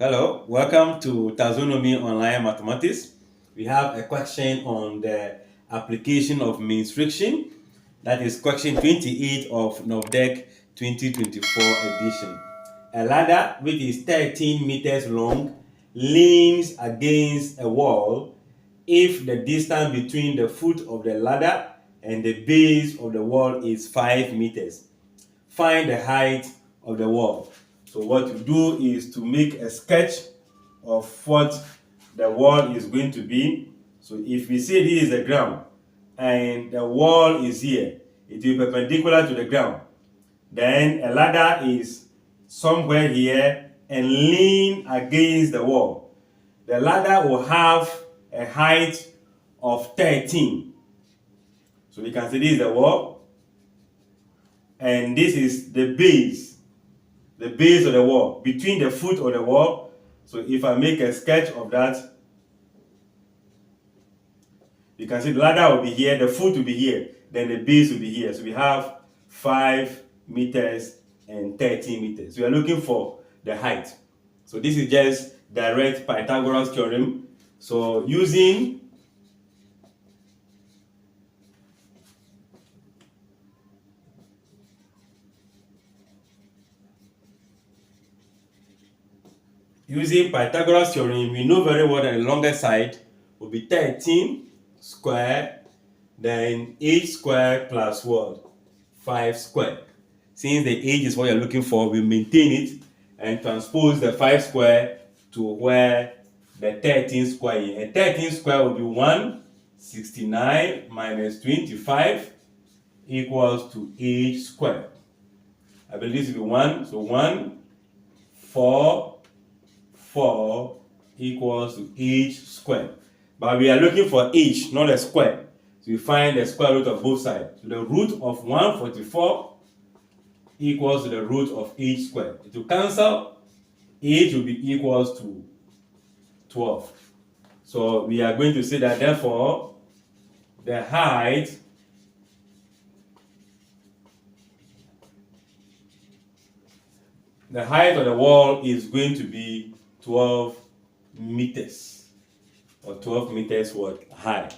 Hello, welcome to Taxonomy Online Mathematics. We have a question on the application of means friction. That is question 28 of NOV-DEC 2024 edition. A ladder which is 13 meters long leans against a wall if the distance between the foot of the ladder and the base of the wall is 5 meters. Find the height of the wall. So what you do is to make a sketch of what the wall is going to be. So if we say this is the ground and the wall is here, it will be perpendicular to the ground. Then a ladder is somewhere here and lean against the wall. The ladder will have a height of 13. So we can say this is the wall and this is the base of the wall, between the foot of the wall. So if I make a sketch of that, you can see the ladder will be here, the foot will be here, then the base will be here. So we have 5 meters and 13 meters. We are looking for the height. So this is just direct Pythagoras Theorem. So using Pythagoras Theorem, we know very well that the longer side will be 13 square, then h square plus what? 5 square. Since the h is what you're looking for, we maintain it and transpose the 5 square to where the 13 square is. And 13 square will be 169 minus 25 equals to h square. I believe this will be 1, so 4 equals to h squared. But we are looking for h, not a square. So we find the square root of both sides. So the root of 144 equals to the root of h squared. It will cancel. H will be equals to 12. So we are going to say that therefore the height of the wall is going to be 12 meters, or 12 meters high.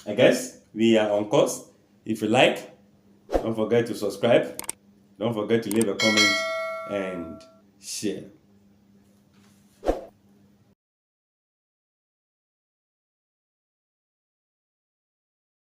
I guess we are on course. If you like, don't forget to subscribe, don't forget to leave a comment and share.